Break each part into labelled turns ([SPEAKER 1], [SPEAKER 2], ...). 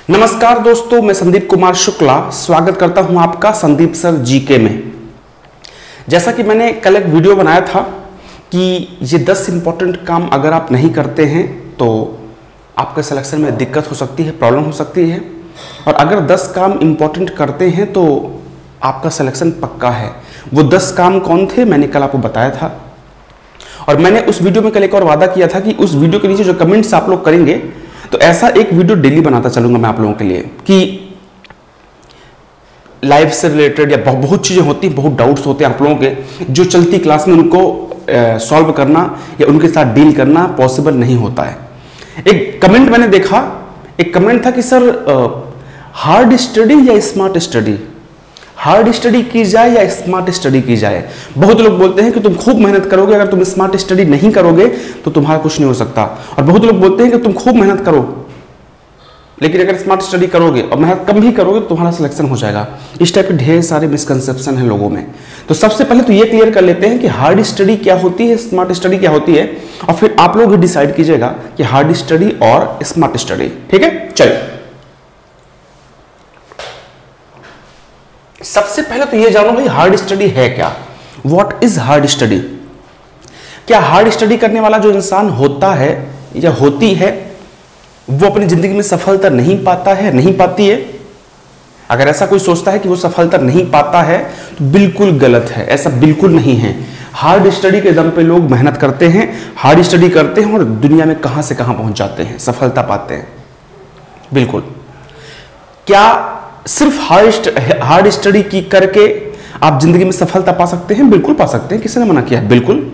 [SPEAKER 1] नमस्कार दोस्तों, मैं संदीप कुमार शुक्ला स्वागत करता हूं आपका संदीप सर जीके में। जैसा कि मैंने कल एक वीडियो बनाया था कि ये 10 इंपॉर्टेंट काम अगर आप नहीं करते हैं तो आपके सिलेक्शन में दिक्कत हो सकती है, प्रॉब्लम हो सकती है, और अगर 10 काम इंपॉर्टेंट करते हैं तो आपका सिलेक्शन पक्का है। वो 10 काम कौन थे मैंने कल आपको बताया था, और मैंने उस वीडियो में कल एक और वादा किया था कि उस वीडियो के नीचे जो कमेंट्स आप लोग करेंगे तो ऐसा एक वीडियो डेली बनाता चलूंगा मैं आप लोगों के लिए कि लाइफ से रिलेटेड या बहुत चीजें होती हैं, बहुत डाउट्स होते हैं आप लोगों के जो चलती क्लास में उनको सॉल्व करना या उनके साथ डील करना पॉसिबल नहीं होता है। एक कमेंट मैंने देखा, एक कमेंट था कि सर हार्ड स्टडी या स्मार्ट स्टडी, हार्ड स्टडी की जाए या स्मार्ट स्टडी की जाए। बहुत लोग बोलते हैं कि तुम खूब मेहनत करोगे, अगर तुम स्मार्ट स्टडी नहीं करोगे तो तुम्हारा कुछ नहीं हो सकता, और बहुत लोग बोलते हैं कि तुम खूब मेहनत करो लेकिन अगर स्मार्ट स्टडी करोगे और मेहनत कम भी करोगे तो तुम्हारा सिलेक्शन हो जाएगा। इस टाइप के ढेर सारे मिसकंसेप्शन हैं लोगों में। तो सबसे पहले तो ये क्लियर कर लेते हैं कि हार्ड स्टडी क्या होती है, स्मार्ट स्टडी क्या होती है, और फिर आप लोग ही डिसाइड कीजिएगा कि हार्ड स्टडी और स्मार्ट स्टडी। ठीक है, चलिए सबसे पहले तो ये जानो भाई हार्ड स्टडी है क्या। What is hard study? क्या हार्ड स्टडी करने वाला जो इंसान होता है या होती है वो अपनी जिंदगी में सफलता नहीं पाता है, नहीं पाती है? अगर ऐसा कोई सोचता है कि वो सफलता नहीं पाता है तो बिल्कुल गलत है, ऐसा बिल्कुल नहीं है। हार्ड स्टडी के दम पे लोग मेहनत करते हैं, हार्ड स्टडी करते हैं और दुनिया में कहां से कहां पहुंच जाते हैं, सफलता पाते हैं। बिल्कुल। क्या सिर्फ हार्ड स्टडी की करके आप जिंदगी में सफलता पा सकते हैं? बिल्कुल पा सकते हैं, किसी ने मना किया? बिल्कुल।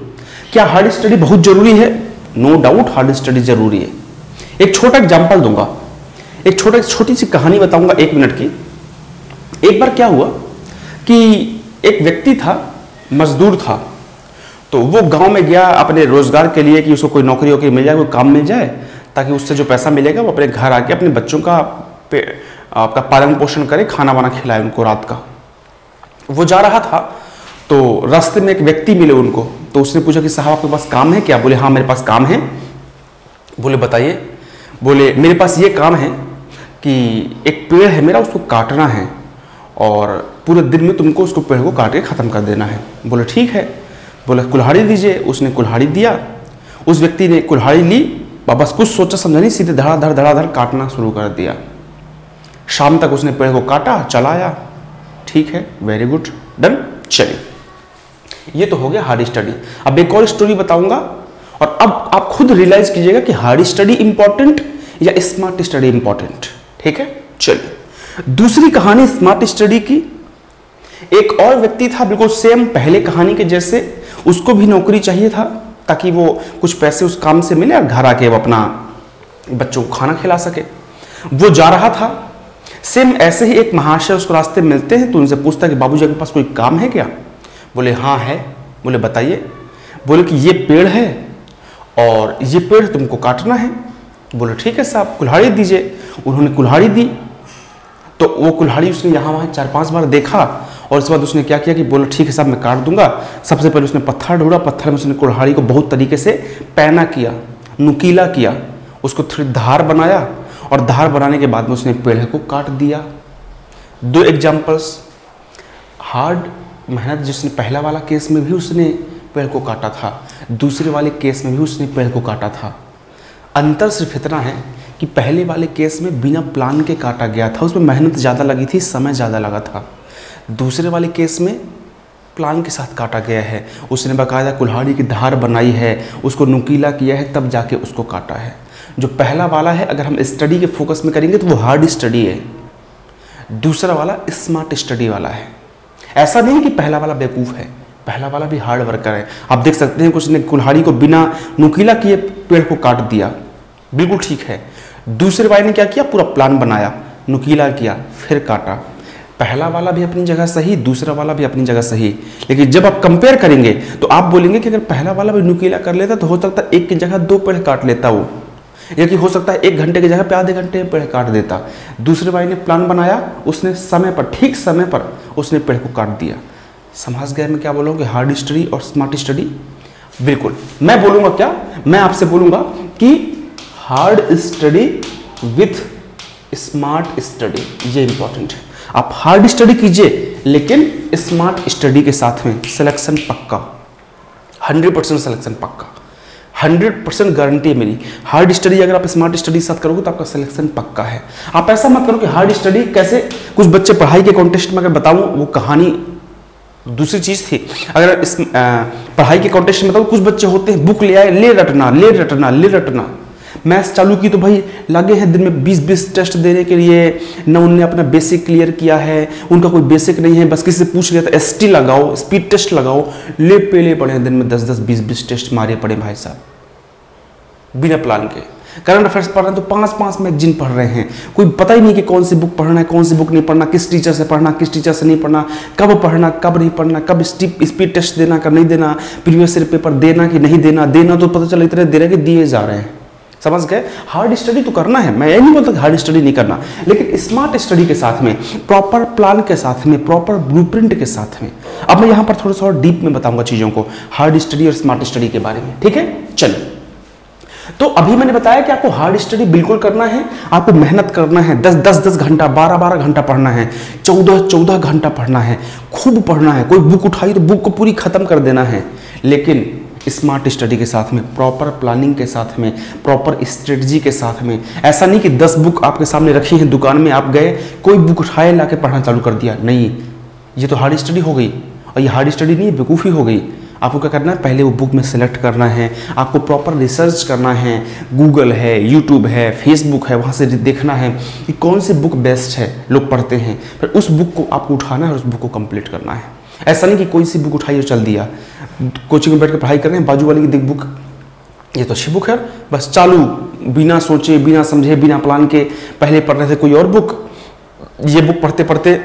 [SPEAKER 1] क्या हार्ड स्टडी बहुत जरूरी है? नो डाउट हार्ड स्टडी जरूरी है। एक छोटा एग्जांपल दूंगा, एक छोटी सी कहानी बताऊंगा 1 मिनट की। एक बार क्या हुआ कि एक व्यक्ति था, मजदूर था, तो वो गांव में गया अपने रोजगार के लिए कि उसको कोई नौकरी वोकरी मिल जाए, कोई काम मिल जाए, ताकि उससे जो पैसा मिलेगा वो अपने घर आके अपने बच्चों का आपका पालन पोषण करे, खाना वाना खिलाए उनको रात का। वो जा रहा था तो रास्ते में एक व्यक्ति मिले उनको, तो उसने पूछा कि साहब आपके पास काम है क्या? बोले हाँ मेरे पास काम है। बोले बताइए। बोले मेरे पास ये काम है कि एक पेड़ है मेरा, उसको काटना है और पूरे दिन में तुमको उसको पेड़ को काट के ख़त्म कर देना है। बोले ठीक है। बोले कुल्हाड़ी दीजिए। उसने कुल्हाड़ी दिया, उस व्यक्ति ने कुल्हाड़ी ली, बस कुछ सोचा समझा नहीं, सीधे धड़ाधड़ काटना शुरू कर दिया। शाम तक उसने पेड़ को काटा, चलाया। ठीक है, वेरी गुड, डन। चलिए, ये तो हो गया हार्ड स्टडी। अब एक और स्टोरी बताऊंगा और अब आप खुद रियलाइज कीजिएगा कि हार्ड स्टडी इंपॉर्टेंट या स्मार्ट स्टडी इंपॉर्टेंट। ठीक है, चलिए दूसरी कहानी स्मार्ट स्टडी की। एक और व्यक्ति था बिल्कुल सेम पहले कहानी के जैसे, उसको भी नौकरी चाहिए था ताकि वो कुछ पैसे उस काम से मिले और घर आके वो अपना बच्चों को खाना खिला सके। वो जा रहा था, सेम ऐसे ही एक महाशय उसको रास्ते मिलते हैं तो उनसे पूछता है कि बाबूजी के पास कोई काम है क्या? बोले हाँ है। बोले बताइए। बोले कि ये पेड़ है और ये पेड़ तुमको काटना है। बोले ठीक है साहब, कुल्हाड़ी दीजिए। उन्होंने कुल्हाड़ी दी, तो वो कुल्हाड़ी उसने यहाँ वहाँ 4-5 बार देखा और उसके बाद उसने क्या किया कि बोले ठीक है साहब मैं काट दूंगा। सबसे पहले उसने पत्थर ढूंढा, पत्थर में उसने कुल्हाड़ी को बहुत तरीके से पैना किया, नुकीला किया, उसको थोड़ी धार बनाया और धार बनाने के बाद में उसने पेड़ को काट दिया। 2 एग्जाम्पल्स। हार्ड मेहनत जिसने पहला वाला केस में भी उसने पेड़ को काटा था, दूसरे वाले केस में भी उसने पेड़ को काटा था। अंतर सिर्फ इतना है कि पहले वाले केस में बिना प्लान के काटा गया था, उसमें मेहनत ज़्यादा लगी थी, समय ज़्यादा लगा था। दूसरे वाले केस में प्लान के साथ काटा गया है, उसने बाकायदा कुल्हाड़ी की धार बनाई है, उसको नुकीला किया है, तब जाके उसको काटा है। जो पहला वाला है अगर हम स्टडी के फोकस में करेंगे तो वो हार्ड स्टडी है, दूसरा वाला स्मार्ट स्टडी वाला है। ऐसा नहीं कि पहला वाला बेवकूफ़ है, पहला वाला भी हार्ड वर्कर है। आप देख सकते हैं कुछ ने कुल्हाड़ी को बिना नुकीला किए पेड़ को काट दिया, बिल्कुल ठीक है। दूसरे वाले ने क्या किया, पूरा प्लान बनाया, नुकीला किया, फिर काटा। पहला वाला भी अपनी जगह सही, दूसरा वाला भी अपनी जगह सही, लेकिन जब आप कंपेयर करेंगे तो आप बोलेंगे कि अगर पहला वाला भी नुकीला कर लेता तो हो सकता है एक की जगह 2 पेड़ काट लेता वो, या कि हो सकता है 1 घंटे की जगह पे आधे घंटे में पेड़ काट देता। दूसरे भाई ने प्लान बनाया, उसने समय पर, ठीक समय पर उसने पेड़ को काट दिया। समझ गए मैं क्या बोलूँगा, हार्ड स्टडी और स्मार्ट स्टडी? बिल्कुल। मैं बोलूँगा क्या, मैं आपसे बोलूँगा कि hard study with smart study, ये इंपॉर्टेंट है। आप हार्ड स्टडी कीजिए लेकिन स्मार्ट स्टडी के साथ में सिलेक्शन पक्का, 100% सिलेक्शन पक्का, 100% गारंटी है मेरी। हार्ड स्टडी अगर आप स्मार्ट स्टडी के साथ करोगे तो आपका सिलेक्शन पक्का है। आप ऐसा मत करो कि हार्ड स्टडी कैसे, कुछ बच्चे पढ़ाई के कॉन्टेस्ट में अगर बताऊं वो कहानी दूसरी चीज थी। अगर इस पढ़ाई के कॉन्टेस्ट में बताऊं, कुछ बच्चे होते हैं बुक ले आए, ले रटना ले रटना ले रटना। मैथ्स चालू की तो भाई लगे हैं दिन में 20-20 टेस्ट देने के लिए, न उनने अपना बेसिक क्लियर किया है, उनका कोई बेसिक नहीं है, बस किसी से पूछ लिया तो एसटी लगाओ, स्पीड टेस्ट लगाओ, ले पेले पड़े हैं दिन में 10-10 20-20 टेस्ट मारे पड़े भाई साहब बिना प्लान के। करंट अफेयर्स पढ़ रहे हैं तो 5-5 मैगजीन पढ़ रहे हैं, कोई पता ही नहीं कि कौन सी बुक पढ़ना है, कौन सी बुक नहीं पढ़ना, किस टीचर से पढ़ना, किस टीचर से नहीं पढ़ना, कब पढ़ना, कब नहीं पढ़ना, कब स्पीड टेस्ट देना, कब नहीं देना, प्रीवियस ईयर पेपर देना कि नहीं देना, देना तो पता चला इतने दे रहे कि दिए जा रहे हैं। समझ गए? हार्ड स्टडी तो करना है, मैं ये नहीं बोलता कि हार्ड स्टडी नहीं करना, लेकिन स्मार्ट स्टडी के साथ में, प्रॉपर प्लान के साथ में, प्रॉपर ब्लूप्रिंट के साथ में। अब मैं यहाँ पर थोड़ा सा और डीप में बताऊंगा चीजों को, हार्ड स्टडी और स्मार्ट स्टडी के बारे में। ठीक है, चलो। तो अभी मैंने बताया कि आपको हार्ड स्टडी बिल्कुल करना है, आपको मेहनत करना है, 10-10 घंटा, 12-12 घंटा पढ़ना है, 14-14 घंटा पढ़ना है, खूब पढ़ना है। कोई बुक उठाई तो बुक को पूरी खत्म कर देना है, लेकिन स्मार्ट स्टडी के साथ में, प्रॉपर प्लानिंग के साथ में, प्रॉपर स्ट्रेटजी के साथ में। ऐसा नहीं कि 10 बुक आपके सामने रखी हैं दुकान में, आप गए कोई बुक उठाए ला के पढ़ना चालू कर दिया, नहीं, ये तो हार्ड स्टडी हो गई। और ये हार्ड स्टडी नहीं है, बेवकूफ़ी हो गई। आपको क्या करना है, पहले वो बुक में सेलेक्ट करना है, आपको प्रॉपर रिसर्च करना है, गूगल है, यूट्यूब है, फेसबुक है, वहाँ से देखना है कि कौन सी बुक बेस्ट है, लोग पढ़ते हैं, फिर उस बुक को आपको उठाना है और उस बुक को कंप्लीट करना है। ऐसा नहीं कि कोई सी बुक उठाई और चल दिया, कोचिंग में बैठ कर पढ़ाई कर रहे हैं, बाजू वाले की देख बुक, ये तो अच्छी बुक है, बस चालू, बिना सोचे, बिना समझे, बिना प्लान के, पहले पढ़ रहे थे कोई और बुक, ये बुक पढ़ते पढ़ते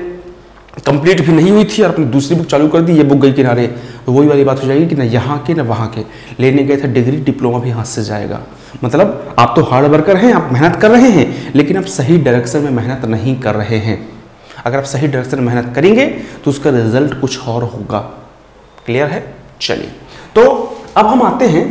[SPEAKER 1] कंप्लीट भी नहीं हुई थी और अपनी दूसरी बुक चालू कर दी, ये बुक गई किनारे। तो वही वाली बात हो जाएगी कि ना यहाँ के ना वहाँ के, लेने गए थे डिग्री, डिप्लोमा भी हाथ से जाएगा। मतलब आप तो हार्ड वर्कर हैं, आप मेहनत कर रहे हैं, लेकिन आप सही डायरेक्शन में मेहनत नहीं कर रहे हैं। अगर आप सही डायरेक्शन में मेहनत करेंगे तो उसका रिजल्ट कुछ और होगा। क्लियर है? चलिए, तो अब हम आते हैं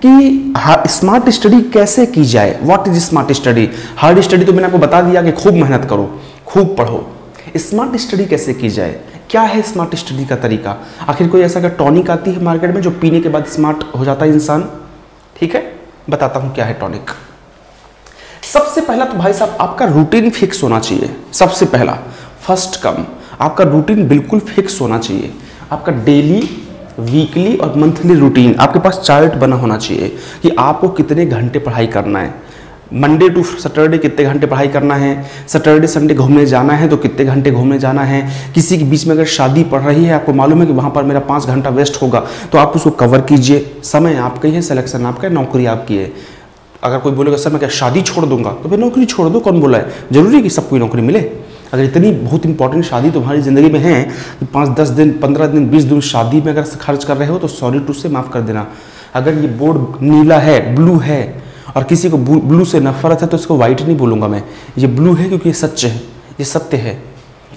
[SPEAKER 1] कि स्मार्ट स्टडी कैसे की जाए। What is smart study? Hard study तो मैंने आपको बता दिया कि खूब मेहनत करो, खूब पढ़ो। स्मार्ट स्टडी कैसे की जाए? क्या है स्मार्ट स्टडी का तरीका? आखिर कोई ऐसा टॉनिक आती है मार्केट में जो पीने के बाद स्मार्ट हो जाता है इंसान? ठीक है, बताता हूं क्या है टॉनिक। सबसे पहला तो भाई साहब आपका रूटीन फिक्स होना चाहिए। सबसे पहला, फर्स्ट कम, आपका रूटीन बिल्कुल फिक्स होना चाहिए। आपका डेली, वीकली और मंथली रूटीन, आपके पास चार्ट बना होना चाहिए कि आपको कितने घंटे पढ़ाई करना है। मंडे टू सैटरडे कितने घंटे पढ़ाई करना है, सैटरडे संडे घूमने जाना है तो कितने घंटे घूमने जाना है। किसी के बीच में अगर शादी पड़ रही है, आपको मालूम है कि वहाँ पर मेरा 5 घंटा वेस्ट होगा, तो आप उसको कवर कीजिए। समय आपका ही है, सिलेक्शन आपका है, नौकरी आपकी है। अगर कोई बोलेगा सर मैं क्या शादी छोड़ दूंगा, तो फिर नौकरी छोड़ दो। कौन बोला है? जरूरी है कि सबको नौकरी मिले? अगर इतनी बहुत इंपॉर्टेंट शादी तुम्हारी ज़िंदगी में है कि 5-10 दिन, 15 दिन, 20 दिन शादी में अगर खर्च कर रहे हो तो सॉरी टू से माफ़ कर देना। अगर ये बोर्ड नीला है, ब्लू है, और किसी को ब्लू से नफरत है तो इसको वाइट नहीं बोलूँगा मैं, ये ब्लू है क्योंकि ये सच है, ये सत्य है।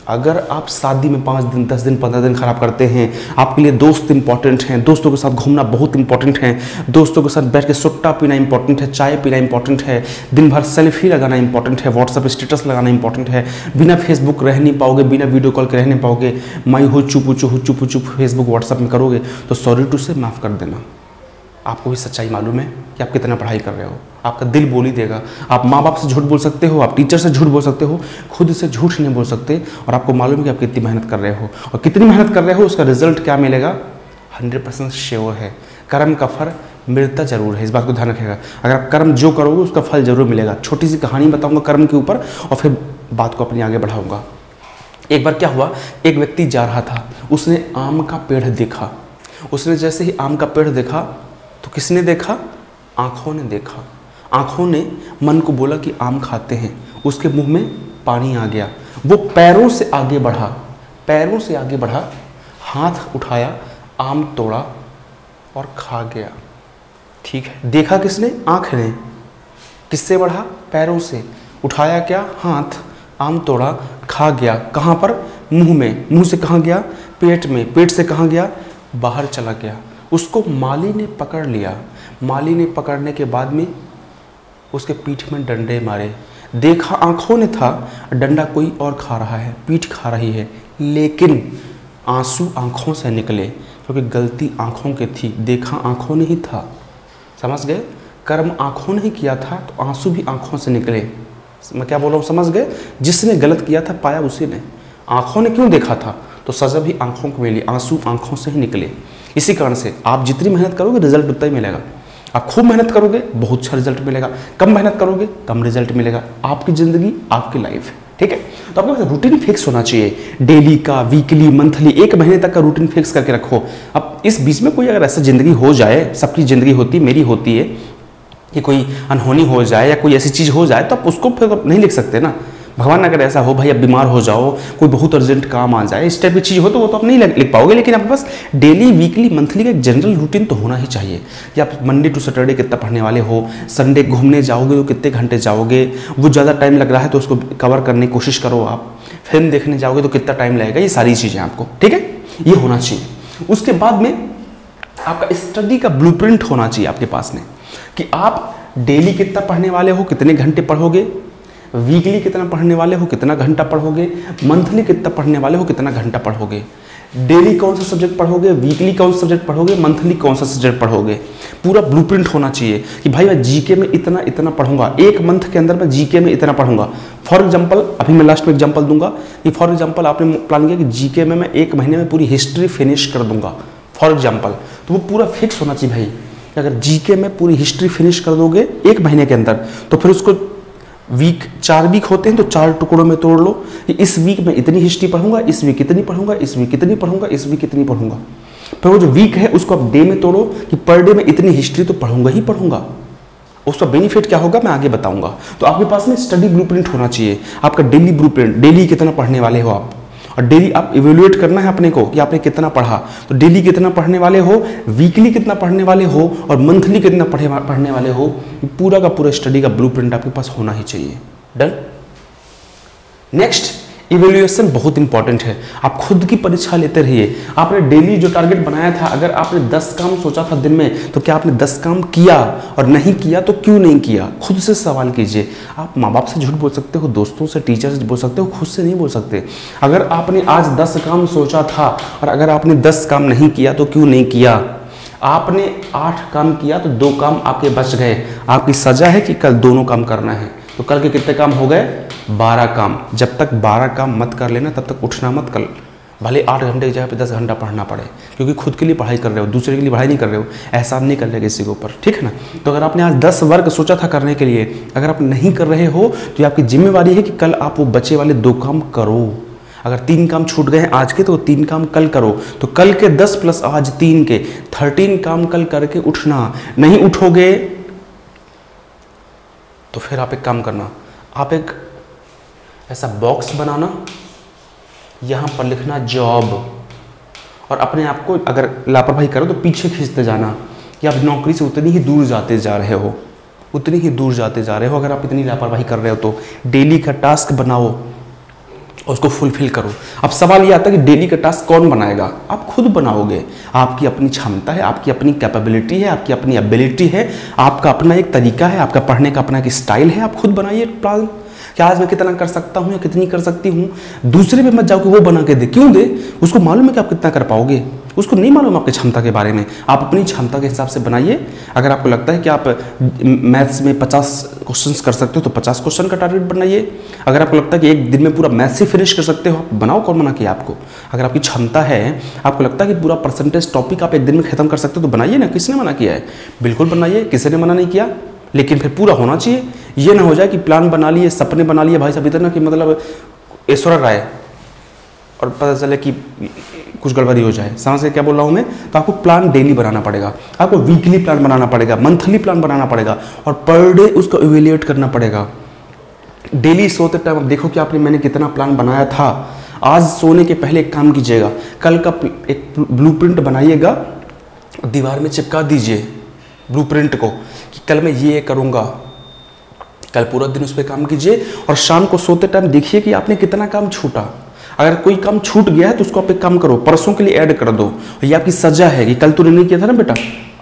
[SPEAKER 1] अगर आप शादी में 5 दिन, 10 दिन, 15 दिन खराब करते हैं, आपके लिए दोस्त इंपॉर्टेंट हैं, दोस्तों के साथ घूमना बहुत इंपॉर्टेंट है, दोस्तों के साथ बैठ के सुट्टा पीना इंपॉर्टेंट है, चाय पीना इंपॉर्टेंट है, दिन भर सेल्फी लगाना इंपॉर्टेंट है, व्हाट्सअप स्टेटस लगाना इंपॉर्टेंट है, बिना फेसबुक रह नहीं पाओगे, बिना वीडियो कॉल के रह नहीं पाओगे, मैं हो चुप फेसबुक व्हाट्सअप में करोगे तो सॉरी टू से माफ़ कर देना। आपको भी सच्चाई मालूम है कि आप कितना पढ़ाई कर रहे हो, आपका दिल बोल ही देगा। आप माँ बाप से झूठ बोल सकते हो, आप टीचर से झूठ बोल सकते हो, खुद से झूठ नहीं बोल सकते। और आपको मालूम है कि आप कितनी मेहनत कर रहे हो, और कितनी मेहनत कर रहे हो उसका रिजल्ट क्या मिलेगा 100% श्योर है। कर्म का फल मिलता जरूर है, इस बात को ध्यान रखिएगा। अगर आप कर्म जो करोगे उसका फल जरूर मिलेगा। छोटी सी कहानी बताऊँगा कर्म के ऊपर और फिर बात को अपनी आगे बढ़ाऊँगा। एक बार क्या हुआ, एक व्यक्ति जा रहा था, उसने आम का पेड़ देखा। उसने जैसे ही आम का पेड़ देखा तो किसने देखा? आँखों ने देखा। आँखों ने मन को बोला कि आम खाते हैं। उसके मुंह में पानी आ गया। वो पैरों से आगे बढ़ा, हाथ उठाया, आम तोड़ा और खा गया। ठीक है, देखा किसने? आँख ने। किससे बढ़ा? पैरों से। उठाया क्या? हाथ, आम तोड़ा, खा गया। कहाँ पर? मुंह में। मुंह से कहाँ गया? पेट में। पेट से कहाँ गया? बाहर चला गया। उसको माली ने पकड़ लिया। माली ने पकड़ने के बाद में उसके पीठ में डंडे मारे। देखा आंखों ने था, डंडा कोई और खा रहा है, पीठ खा रही है, लेकिन आंसू आंखों से निकले क्योंकि गलती आंखों की थी, देखा आंखों ने ही था। समझ गए? कर्म आंखों ने ही किया था तो आंसू भी आंखों से निकले। मैं क्या बोल रहा हूँ, समझ गए? जिसने गलत किया था पाया उसी ने। आंखों ने क्यों देखा था तो सजा भी आंखों को मिली, आंसू आंखों से ही निकले। इसी कारण से आप जितनी मेहनत करोगे रिजल्ट उतना ही मिलेगा। आप खूब मेहनत करोगे बहुत अच्छा रिजल्ट मिलेगा, कम मेहनत करोगे कम रिजल्ट मिलेगा। आपकी ज़िंदगी आपकी लाइफ है, ठीक है? तो आपके पास रूटीन फिक्स होना चाहिए, डेली का, वीकली, मंथली, 1 महीने तक का रूटीन फिक्स करके रखो। अब इस बीच में कोई अगर ऐसा ज़िंदगी हो जाए, सबकी ज़िंदगी होती, मेरी होती है, कि कोई अनहोनी हो जाए या कोई ऐसी चीज़ हो जाए तो आप उसको फिर नहीं लिख सकते ना। भगवान अगर ऐसा हो, भाई अब बीमार हो जाओ, कोई बहुत अर्जेंट काम आ जाए, इस टाइप की चीज़ हो तो वो तो आप नहीं लिख पाओगे। लेकिन आपके पास डेली, वीकली, मंथली का एक जनरल रूटीन तो होना ही चाहिए कि आप मंडे टू सैटरडे कितना पढ़ने वाले हो, संडे घूमने जाओगे तो कितने घंटे जाओगे, वो ज़्यादा टाइम लग रहा है तो उसको कवर करने की कोशिश करो, आप फिल्म देखने जाओगे तो कितना टाइम लगेगा, ये सारी चीज़ें आपको, ठीक है, ये होना चाहिए। उसके बाद में आपका स्टडी का ब्लूप्रिंट होना चाहिए आपके पास में कि आप डेली कितना पढ़ने वाले हो, कितने घंटे पढ़ोगे, वीकली कितना पढ़ने वाले हो, कितना घंटा पढ़ोगे, मंथली कितना पढ़ने वाले हो, कितना घंटा पढ़ोगे, डेली कौन सा सब्जेक्ट पढ़ोगे, वीकली कौन सा सब्जेक्ट पढ़ोगे, मंथली कौन सा सब्जेक्ट पढ़ोगे। पूरा ब्लूप्रिंट होना चाहिए कि भाई मैं जीके में इतना इतना पढ़ूंगा, 1 मंथ के अंदर मैं जीके में इतना पढ़ूंगा। फॉर एग्जांपल, अभी मैं लास्ट में एग्जांपल दूंगा कि फॉर एग्जांपल आपने प्लान किया कि जीके में मैं 1 महीने में पूरी हिस्ट्री फिनिश कर दूंगा, फॉर एग्जांपल, तो वो पूरा फिक्स होना चाहिए भाई। अगर जीके में पूरी हिस्ट्री फिनिश कर दोगे 1 महीने के अंदर तो फिर उसको 4 वीक होते हैं तो 4 टुकड़ों में तोड़ लो कि इस वीक में इतनी हिस्ट्री पढ़ूंगा, इस वीक इतनी पढ़ूंगा, इस वीक इतनी पढ़ूंगा, इस वीक इतनी पढ़ूंगा। फिर वो जो वीक है उसको आप डे में तोड़ो कि पर डे में इतनी हिस्ट्री तो पढ़ूंगा ही पढ़ूंगा। उसका बेनिफिट क्या होगा मैं आगे बताऊंगा। तो आपके पास में स्टडी ब्लूप्रिंट होना चाहिए, आपका डेली ब्लूप्रिंट, डेली कितना पढ़ने वाले हो आप, और डेली आप इवेल्युएट करना है अपने को कि आपने कितना पढ़ा। तो डेली कितना पढ़ने वाले हो, वीकली कितना पढ़ने वाले हो और मंथली कितना पढ़ने वाले हो, पूरा का पूरा स्टडी का ब्लूप्रिंट आपके पास होना ही चाहिए। डन। नेक्स्ट, इवेल्युएशन बहुत इंपॉर्टेंट है। आप खुद की परीक्षा लेते रहिए। आपने डेली जो टारगेट बनाया था, अगर आपने 10 काम सोचा था दिन में तो क्या आपने 10 काम किया, और नहीं किया तो क्यों नहीं किया, खुद से सवाल कीजिए। आप माँ बाप से झूठ बोल सकते हो, दोस्तों से, टीचर से बोल सकते हो, खुद से नहीं बोल सकते। अगर आपने आज 10 काम सोचा था और अगर आपने 10 काम नहीं किया तो क्यों नहीं किया। आपने 8 काम किया तो 2 काम आपके बच गए, आपकी सजा है कि कल दोनों काम करना है। तो कल के कितने काम हो गए, 12 काम। जब तक 12 काम मत कर लेना तब तक उठना मत। कल भले 8 घंटे की जगह पे 10 घंटा पढ़ना पड़े, क्योंकि खुद के लिए पढ़ाई कर रहे हो, दूसरे के लिए पढ़ाई नहीं कर रहे हो, एहसान नहीं कर रहे किसी के ऊपर, ठीक है ना। तो अगर आपने आज 10 वर्क सोचा था करने के लिए, अगर आप नहीं कर रहे हो तो ये आपकी जिम्मेवारी है कि कल आप वो बचे वाले 2 काम करो। अगर 3 काम छूट गए हैं आज के तो 3 काम कल करो। तो कल के 10 प्लस आज 3 के 13 काम कल करके उठना। नहीं उठोगे तो फिर आप एक काम करना, आप एक ऐसा बॉक्स बनाना, यहाँ पर लिखना जॉब, और अपने आप को अगर लापरवाही करो तो पीछे खींचते जाना कि आप नौकरी से उतनी ही दूर जाते जा रहे हो, उतनी ही दूर जाते जा रहे हो। अगर आप इतनी लापरवाही कर रहे हो तो डेली का टास्क बनाओ और उसको फुलफिल करो। अब सवाल ये आता है कि डेली का टास्क कौन बनाएगा, आप खुद बनाओगे। आपकी अपनी क्षमता है, आपकी अपनी कैपेबिलिटी है, आपकी अपनी एबिलिटी है, आपका अपना एक तरीका है, आपका पढ़ने का अपना एक स्टाइल है। आप खुद बनाइए प्लान कि आज मैं कितना कर सकता हूँ या कितनी कर सकती हूँ। दूसरे पे मत जाओ कि वो बना के दे, क्यों दे, उसको मालूम है कि आप कितना कर पाओगे, उसको नहीं मालूम आपकी क्षमता के बारे में। आप अपनी क्षमता के हिसाब से बनाइए। अगर आपको लगता है कि आप मैथ्स में 50 क्वेश्चंस कर सकते हो तो 50 क्वेश्चन का टारगेट बनाइए। अगर आपको लगता है कि एक दिन में पूरा मैथ्स ही फिनिश कर सकते हो, बनाओ। कौन मना किया आपको। अगर आपकी क्षमता है, आपको लगता है कि पूरा परसेंटेज टॉपिक आप एक दिन में खत्म कर सकते हो तो बनाइए ना। किसने मना किया है, बिल्कुल बनाइए, किसी ने मना नहीं किया, लेकिन फिर पूरा होना चाहिए। ये ना हो जाए कि प्लान बना लिए, सपने बना लिए भाई साहब, इतना कि मतलब ऐश्वर्या राय और पता चले कि कुछ गड़बड़ी हो जाए। समझ से क्या बोल रहा हूँ मैं। तो आपको प्लान डेली बनाना पड़ेगा, आपको वीकली प्लान बनाना पड़ेगा, मंथली प्लान बनाना पड़ेगा, और पर डे उसको इवेल्युएट करना पड़ेगा। डेली सोते टाइम आप देखो कि आपने मैंने कितना प्लान बनाया था। आज सोने के पहले एक काम कीजिएगा, कल का एक ब्लूप्रिंट बनाइएगा, दीवार में चिपका दीजिए ब्लूप्रिंट को कि कल मैं ये करूँगा। कल पूरा दिन उस पर काम कीजिए और शाम को सोते टाइम देखिए कि आपने कितना काम छूटा। अगर कोई काम छूट गया है तो उसको आप एक काम करो, परसों के लिए ऐड कर दो। ये आपकी सजा है कि कल तूने नहीं किया था ना बेटा,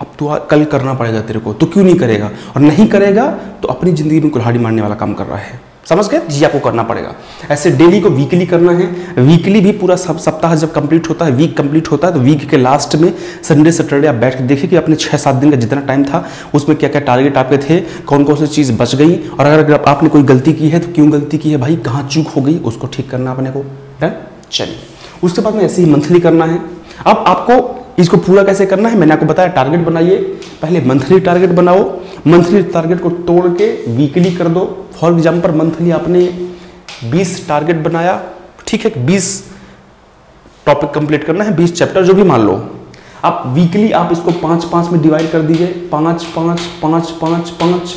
[SPEAKER 1] अब तू कल करना पड़ेगा तेरे को। तो क्यों नहीं करेगा, और नहीं करेगा तो अपनी ज़िंदगी में कुल्हाड़ी मारने वाला काम कर रहा है। समझ गए जी, आपको करना पड़ेगा। ऐसे डेली को वीकली करना है, वीकली भी पूरा सप्ताह जब कंप्लीट होता है, वीक कंप्लीट होता है, तो वीक के लास्ट में संडे सैटरडे आप बैठ के देखिए कि अपने 6-7 दिन का जितना टाइम था उसमें क्या क्या टारगेट आपके थे, कौन कौन सी चीज़ बच गई, और अगर आपने कोई गलती की है तो क्यों गलती की है भाई, कहाँ चूक हो गई, उसको ठीक करना अपने को। डन, चलिए उसके बाद में ऐसे ही मंथली करना है। अब आपको इसको पूरा कैसे करना है मैंने आपको बताया, टारगेट बनाइए, पहले मंथली टारगेट बनाओ, मंथली टारगेट को तोड़ के वीकली कर दो। फॉर एग्जाम्पल मंथली आपने 20 टारगेट बनाया, ठीक है, 20 टॉपिक कंप्लीट करना है, 20 चैप्टर जो भी मान लो। अब वीकली आप इसको 5-5 में डिवाइड कर दीजिए, 5-5-5-5-5,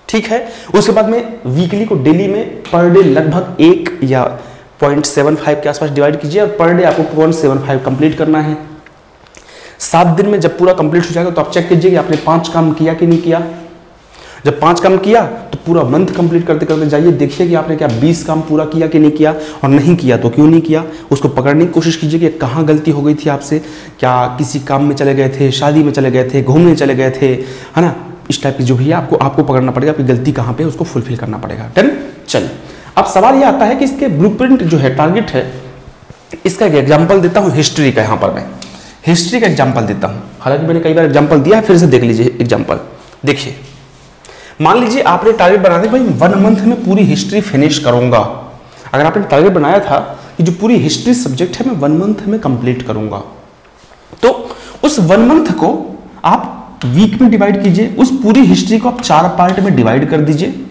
[SPEAKER 1] ठीक है। उसके बाद में वीकली को डेली में पर डे लगभग 1 या 0.75 के आसपास डिवाइड कीजिए, और पर डे आपको 0.75 कंप्लीट करना है। 7 दिन में जब पूरा कंप्लीट हो जाएगा तो आप चेक कीजिए कि आपने 5 काम किया कि नहीं किया। जब 5 काम किया तो पूरा मंथ कंप्लीट करते करते जाइए, देखिए कि आपने क्या 20 काम पूरा किया कि नहीं किया, और नहीं किया तो क्यों नहीं किया, उसको पकड़ने की कोशिश कीजिए कि कहाँ गलती हो गई थी आपसे। क्या किसी काम में चले गए थे, शादी में चले गए थे, घूमने चले गए थे, है ना, इस टाइप की जो भी है आपको पकड़ना पड़ेगा, आपकी गलती कहाँ पे उसको फुलफिल करना पड़ेगा। डन, चलिए अब सवाल ये आता है कि इसके ब्लूप्रिंट जो है, टारगेट है, इसका एक एग्जाम्पल देता हूँ हिस्ट्री का। यहाँ पर मैं हिस्ट्री का एग्जाम्पल देता हूँ, हालांकि मैंने कई बार एग्जाम्पल दिया है, फिर से देख लीजिए एग्जाम्पल। देखिए मान लीजिए आपने टारगेट बना दिया भाई 1 मंथ में पूरी हिस्ट्री फिनिश करूंगा। अगर आपने टारगेट बनाया था कि जो पूरी हिस्ट्री सब्जेक्ट है मैं 1 मंथ में कंप्लीट करूंगा, तो उस 1 मंथ को आप वीक में डिवाइड कीजिए, उस पूरी हिस्ट्री को आप 4 पार्ट में डिवाइड कर दीजिए।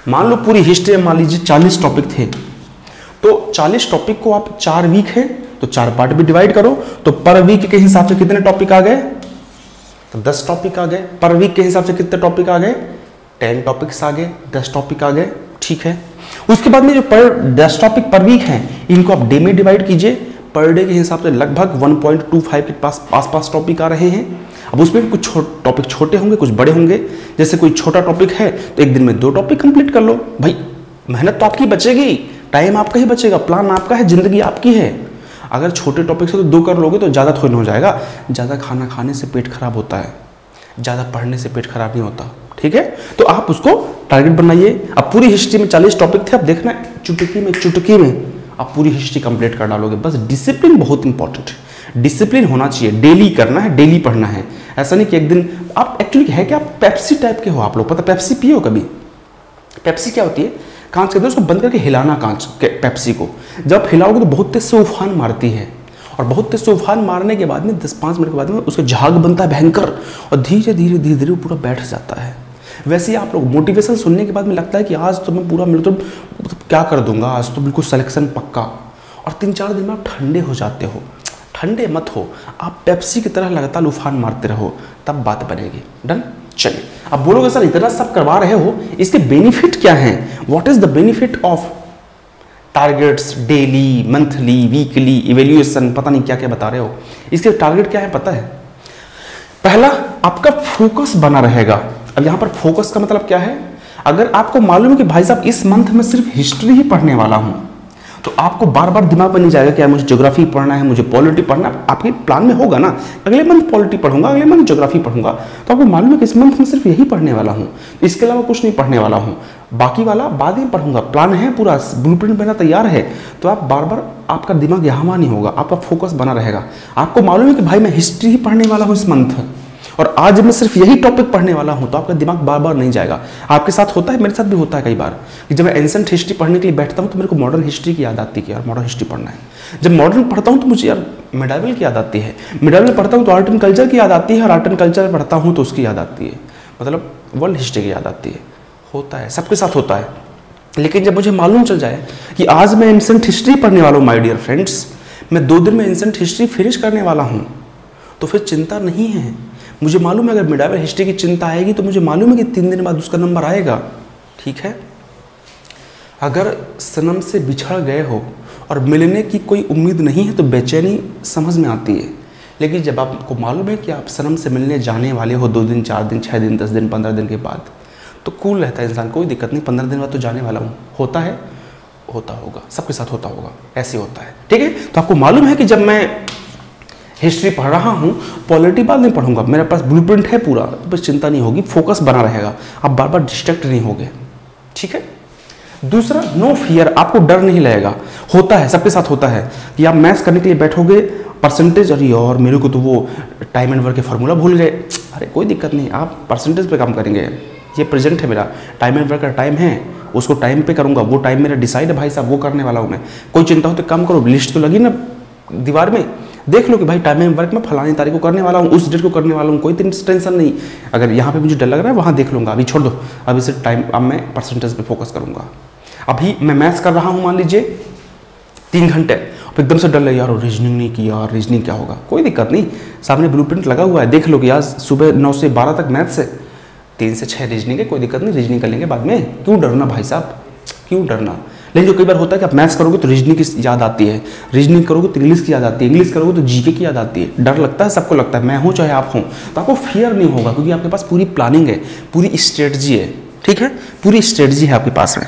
[SPEAKER 1] मान लो पूरी हिस्ट्री में मान लीजिए 40 टॉपिक थे, तो 40 टॉपिक को आप 4 वीक है तो 4 पार्ट में डिवाइड करो, तो पर वीक के हिसाब से कितने टॉपिक आ गए, तो 10 टॉपिक आ गए। पर वीक के हिसाब से कितने टॉपिक आ गए, 10 टॉपिक्स आ गए, 10 टॉपिक आ गए, ठीक है। उसके बाद में जो 10 टॉपिक पर वीक हैं इनको आप डे में डिवाइड कीजिए, पर डे के हिसाब से लगभग 1.25 के पास टॉपिक आ रहे हैं। अब उसमें कुछ टॉपिक छोटे होंगे, कुछ बड़े होंगे। जैसे कोई छोटा टॉपिक है तो एक दिन में 2 टॉपिक कंप्लीट कर लो, भाई मेहनत तो आपकी बचेगी, टाइम आपका ही बचेगा, प्लान आपका है, जिंदगी आपकी है। अगर छोटे टॉपिक से तो 2 कर लोगे तो ज़्यादा थोड़ी हो जाएगा। ज़्यादा खाना खाने से पेट खराब होता है, ज़्यादा पढ़ने से पेट खराब नहीं होता, ठीक है। तो आप उसको टारगेट बनाइए। अब पूरी हिस्ट्री में 40 टॉपिक थे, अब देखना चुटकी में आप पूरी हिस्ट्री कंप्लीट कर डालोगे। बस डिसिप्लिन बहुत इंपॉर्टेंट है, डिसिप्लिन होना चाहिए, डेली करना है, डेली पढ़ना है। ऐसा नहीं कि एक दिन आप एक्चुअली है कि आप पेप्सी टाइप के हो, आप लोग पता पेप्सी पिए हो कभी? पेप्सी क्या होती है, कांच के अंदर उसको बंद करके हिलाना, कांच के पेप्सी को जब आप हिलाओगे तो बहुत तेज से उफान मारती है, और बहुत तेज से उफान मारने के बाद में 10-5 मिनट के बाद में उसका झाग बनता है भयंकर, और धीरे धीरे वो पूरा बैठ जाता है। वैसे ही आप लोग मोटिवेशन सुनने के बाद में लगता है कि आज तो मैं पूरा मतलब क्या कर दूंगा, आज तो बिल्कुल सिलेक्शन पक्का, और 3-4 दिन में आप ठंडे हो जाते हो। ठंडे मत हो, आप पेप्सी की तरह लगातार उफान मारते रहो, तब बात बनेगी। डन, चलिए अब बोलोगे सर इतना सब करवा रहे हो, इसके बेनिफिट क्या हैं? What is the benefit of targets, daily, monthly, weekly, evaluation, पता नहीं क्या क्या बता रहे हो। इसके टारगेट क्या है पता है? पहला, आपका फोकस बना रहेगा। अब यहां पर फोकस का मतलब क्या है? अगर आपको मालूम है कि भाई साहब इस मंथ में सिर्फ हिस्ट्री ही पढ़ने वाला हूं, तो आपको बार बार दिमाग में नहीं जाएगा कि यार मुझे ज्योग्राफी पढ़ना है, मुझे पॉलिटी पढ़ना है। आपके प्लान में होगा ना, अगले मंथ पॉलिटी पढ़ूंगा, अगले मंथ ज्योग्राफी पढ़ूंगा, तो आपको मालूम है कि इस मंथ में सिर्फ यही पढ़ने वाला हूँ, इसके अलावा कुछ नहीं पढ़ने वाला हूँ, बाकी वाला बाद में पढ़ूंगा। प्लान है, पूरा ब्लूप्रिंट बना तैयार है, तो आप बार बार आपका दिमाग यहाँ वहाँ नहीं होगा, आपका फोकस बना रहेगा। आपको मालूम है कि भाई मैं हिस्ट्री ही पढ़ने वाला हूँ इस मंथ, और आज मैं सिर्फ यही टॉपिक पढ़ने वाला हूं, तो आपका दिमाग बार बार नहीं जाएगा। आपके साथ होता है, मेरे साथ भी होता है कई बार कि जब मैं एंसेंट हिस्ट्री पढ़ने के लिए बैठता हूं तो मेरे को मॉडर्न हिस्ट्री की याद आती है कि यार मॉडर्न हिस्ट्री पढ़ना है। जब मॉडर्न पढ़ता हूं तो मुझे यार मिडाइवल की याद आती है, मिडाइवल पढ़ता हूं तो आर्ट एंड कल्चर की याद आती है, और आर्ट एंड कल्चर पढ़ता हूं तो उसकी याद आती है, मतलब वर्ल्ड हिस्ट्री की याद आती है। होता है, सबके साथ होता है। लेकिन जब मुझे मालूम चल जाए कि आज मैं एंसेंट हिस्ट्री पढ़ने वाला हूँ, माय डियर फ्रेंड्स, मैं 2 दिन में एंसेंट हिस्ट्री फिनिश करने वाला हूँ, तो फिर चिंता नहीं है। मुझे मालूम है अगर मिडाइवल हिस्ट्री की चिंता आएगी तो मुझे मालूम है कि 3 दिन बाद उसका नंबर आएगा, ठीक है। अगर सनम से बिछड़ गए हो और मिलने की कोई उम्मीद नहीं है तो बेचैनी समझ में आती है। लेकिन जब आपको मालूम है कि आप सनम से मिलने जाने वाले हो 2 दिन, 4 दिन, 6 दिन, 10 दिन, 15 दिन के बाद, तो कूल रहता है इंसान, कोई दिक्कत नहीं, 15 दिन बाद तो जाने वाला हूँ। होता है, होता होगा, सबके साथ होता होगा, ऐसे होता है, ठीक है। तो आपको मालूम है कि जब मैं हिस्ट्री पढ़ रहा हूँ, पॉलिटी बाद में पढ़ूंगा, मेरे पास ब्लूप्रिंट है पूरा, तो बस चिंता नहीं होगी, फोकस बना रहेगा, आप बार बार डिस्ट्रैक्ट नहीं होगे, ठीक है। दूसरा, नो फियर, आपको डर नहीं लगेगा। होता है, सबके साथ होता है कि आप मैथ्स करने के लिए बैठोगे, परसेंटेज, अरे यार मेरे को तो वो टाइम एंड वर्क के फार्मूला भूल गए। अरे कोई दिक्कत नहीं, आप परसेंटेज पे काम करेंगे। ये प्रेजेंट है मेरा, टाइम एंड वर्क का टाइम है, उसको टाइम पे करूँगा, वो टाइम मेरा डिसाइड है भाई साहब, वो करने वाला हूँ मैं। कोई चिंता हो तो काम करो, लिस्ट तो लगी ना दीवार में, देख लो कि भाई टाइम एंड वर्क में फलानी तारीख को करने वाला हूँ, उस डेट को करने वाला हूँ, कोई टेंशन नहीं। अगर यहाँ पे मुझे डर लग रहा है वहाँ देख लूँगा, अभी छोड़ दो, अभी से टाइम, अब मैं परसेंटेज पे फोकस करूँगा। अभी मैं मैथ्स कर रहा हूँ मान लीजिए 3 घंटे, एकदम से डर लगे यार रीजनिंग नहीं किया, यार रीजनिंग क्या होगा, कोई दिक्कत नहीं, सामने ब्लूप्रिंट लगा हुआ है, देख लो कि आज सुबह 9 से 12 तक मैथ्स है, 3 से 6 रीजनिंग है, कोई दिक्कत नहीं, रीजनिंग कर लेंगे बाद में, क्यों डरना भाई साहब, क्यों डरना। लेकिन जो कई बार होता है कि आप मैथ्स करोगे तो रीजनिंग की याद आती है, रीजनिंग करोगे तो इंग्लिश की याद आती है, इंग्लिश करोगे तो जीके की याद आती है, डर लगता है, सबको लगता है, मैं हूँ चाहे आप हों, तो आपको फियर नहीं होगा क्योंकि आपके पास पूरी प्लानिंग है, पूरी स्ट्रेटजी है, ठीक है, पूरी स्ट्रेटजी है आपके पास में।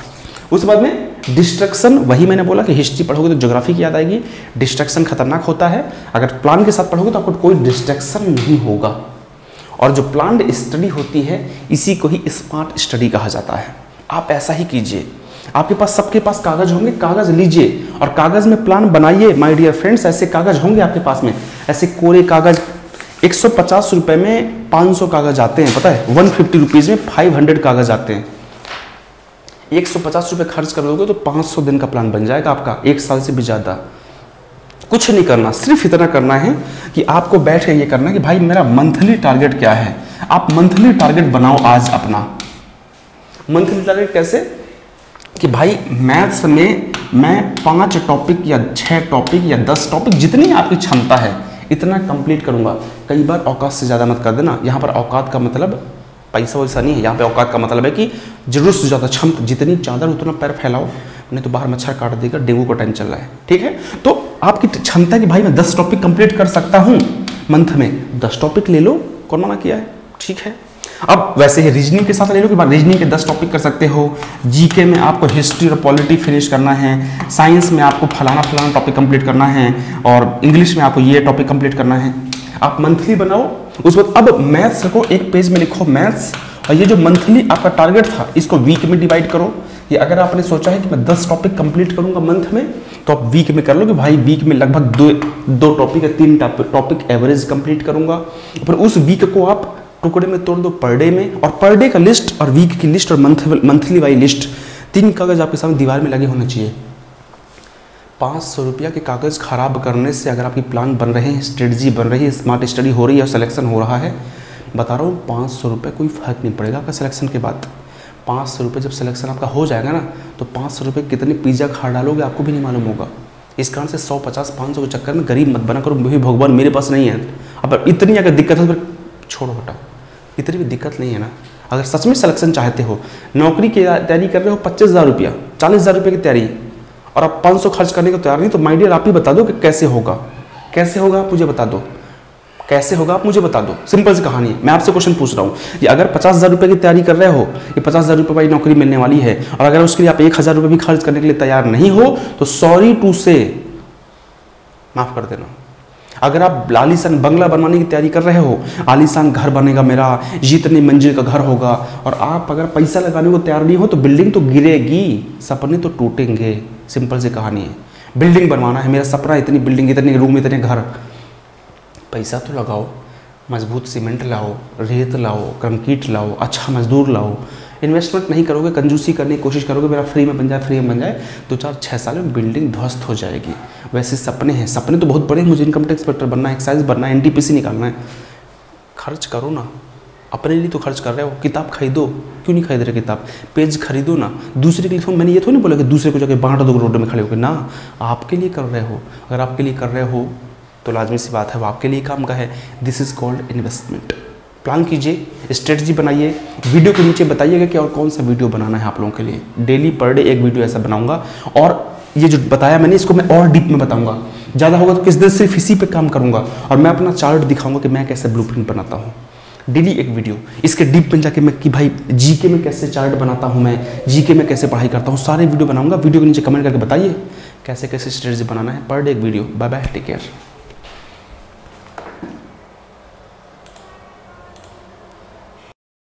[SPEAKER 1] उसके बाद में डिस्ट्रक्शन, वही मैंने बोला कि हिस्ट्री पढ़ोगे तो ज्योग्राफी की याद आएगी, डिस्ट्रक्शन खतरनाक होता है, अगर प्लान के साथ पढ़ोगे तो आपको कोई डिस्ट्रक्शन नहीं होगा। और जो प्लान्ड स्टडी होती है इसी को ही स्मार्ट स्टडी कहा जाता है। आप ऐसा ही कीजिए, आपके पास, सबके पास कागज होंगे, कागज लीजिए और कागज में प्लान बनाइए माय डियर फ्रेंड्स। ऐसे कागज होंगे आपके पास में, ऐसे कोरे कागज 150 रुपए में 500 कागज आते हैं, पता है, 150 रुपीज़ में 500 कागज आते हैं। 150 रुपये खर्च करोगे तो 500 दिन का प्लान बन जाएगा आपका, 1 साल से भी ज़्यादा। कुछ नहीं करना, सिर्फ इतना करना है कि आपको बैठ के ये करना है कि भाई मेरा मंथली टारगेट क्या है। आप मंथली टारगेट बनाओ आज अपना। मंथली टारगेट कैसे कि भाई मैथ्स में मैं 5 टॉपिक या 6 टॉपिक या 10 टॉपिक, जितनी आपकी क्षमता है इतना कंप्लीट करूंगा। कई बार औकात से ज़्यादा मत कर देना। यहाँ पर औकात का मतलब पैसा वैसा नहीं है, यहाँ पे औकात का मतलब है कि जरूरत से ज़्यादा क्षमता, जितनी चादर उतना पैर फैलाओ, नहीं तो बाहर मच्छर काट देगा, डेंगू का टाइम चल रहा है, ठीक है। तो आपकी क्षमता कि भाई मैं 10 टॉपिक कंप्लीट कर सकता हूँ मंथ में, 10 टॉपिक ले लो, कौन मना किया है, ठीक है। अब वैसे ही रीजनिंग के साथ ले लो कि रीजनिंग के 10 टॉपिक कर सकते हो, जीके में आपको हिस्ट्री और पॉलिटी फिनिश करना है, साइंस में आपको फलाना टॉपिक कंप्लीट करना है, और इंग्लिश में आपको ये टॉपिक कंप्लीट करना है। आप मंथली बनाओ। उस वक्त अब मैथ्स को एक पेज में लिखो मैथ्स, और ये जो मंथली आपका टारगेट था इसको वीक में डिवाइड करो। ये अगर आपने सोचा है कि मैं 10 टॉपिक कंप्लीट करूंगा मंथ में, तो आप वीक में कर लो कि भाई वीक में लगभग 2 टॉपिक या 3 टॉपिक एवरेज कंप्लीट करूंगा। फिर उस वीक को आप टुकड़े में तोड़ दो पर डे में, और पर डे का लिस्ट और वीक की लिस्ट और मंथली वाली लिस्ट, 3 कागज आपके सामने दीवार में लगे होने चाहिए। 500 रुपया के कागज़ खराब करने से अगर आपकी प्लान बन रहे हैं, स्ट्रेटजी बन रही है, स्मार्ट स्टडी हो रही है और सिलेक्शन हो रहा है, बता रहा हूँ 500 रुपये कोई फ़र्क नहीं पड़ेगा आपका सिलेक्शन के बाद। 500 रुपये जब सिलेक्शन आपका हो जाएगा ना, तो 500 रुपये कितने पिज़्ज़ा खा डालोगे आपको भी नहीं मालूम होगा। इस कारण से 100, 50, 500 के चक्कर में गरीब मत बना करो। भी भगवान मेरे पास नहीं है, अब इतनी अगर दिक्कत है तो फिर छोड़ो, हटाओ, इतनी भी दिक्कत नहीं है ना। अगर सच में सिलेक्शन चाहते हो, नौकरी की तैयारी कर रहे हो 25,000 रुपया, 40,000 रुपये की तैयारी, और आप 500 खर्च करने को तैयार नहीं, तो माय डियर आप ही बता दो कि कैसे होगा। कैसे होगा आप मुझे बता दो, कैसे होगा आप मुझे बता दो। सिंपल सी कहानी है। मैं आपसे क्वेश्चन पूछ रहा हूँ, ये अगर 50,000 रुपये की तैयारी कर रहे हो, ये 50,000 रुपये वाली नौकरी मिलने वाली है, और अगर उसके लिए आप 1,000 रुपये भी खर्च करने के लिए तैयार नहीं हो, तो सॉरी टू से, माफ कर देना। अगर आप आलीशान बंगला बनवाने की तैयारी कर रहे हो, आलीशान घर बनेगा मेरा, जितनी मंजिल का घर होगा, और आप अगर पैसा लगाने को तैयार नहीं हो, तो बिल्डिंग तो गिरेगी, सपने तो टूटेंगे। सिंपल सी कहानी है। बिल्डिंग बनवाना है, मेरा सपना, इतनी बिल्डिंग, इतने रूम, इतने घर, पैसा तो लगाओ, मजबूत सीमेंट लाओ, रेत लाओ, कंक्रीट लाओ, अच्छा मजदूर लाओ। इन्वेस्टमेंट नहीं करोगे, कंजूसी करने की कोशिश करोगे, मेरा फ्री में बन जाए, फ्री में बन जाए, 2-4-6 साल में बिल्डिंग ध्वस्त हो जाएगी। वैसे सपने हैं, सपने तो बहुत बड़े हैं, मुझे इनकम टैक्स इंस्पेक्टर बनना है, एक्साइज बनना है, एनटीपीसी निकालना है। खर्च करो ना, अपने लिए तो खर्च कर रहे हो। किताब खरीदो, क्यों नहीं खरीद रहे किताब, पेज खरीदो ना। दूसरे के लिए, मैंने ये थोड़ी नहीं बोला कि दूसरे को जाकर बांट दो रोड में खड़े होकर, ना, आपके लिए कर रहे हो। अगर आपके लिए कर रहे हो तो लाजमी सी बात है वो आपके लिए काम का है। This is called investment. Plan कीजिए, स्ट्रेटजी बनाइए, वीडियो के नीचे बताइएगा कि और कौन सा वीडियो बनाना है आप लोगों के लिए। डेली पर डे एक वीडियो ऐसा बनाऊंगा, और ये जो बताया मैंने इसको मैं और डीप में बताऊंगा। ज़्यादा होगा तो किस दिन सिर्फ इसी पे काम करूंगा, और मैं अपना चार्ट दिखाऊंगा कि मैं कैसे ब्लूप्रिंट बनाता हूँ। डेली एक वीडियो, इसके डीप में जाके मैं कि भाई जीके में कैसे चार्ट बनाता हूँ, मैं जीके में कैसे पढ़ाई करता हूँ, सारे वीडियो बनाऊंगा। वीडियो के नीचे कमेंट करके बताइए कैसे कैसे स्ट्रेटजी बनाना है। पर डे एक वीडियो। Bye bye, take care.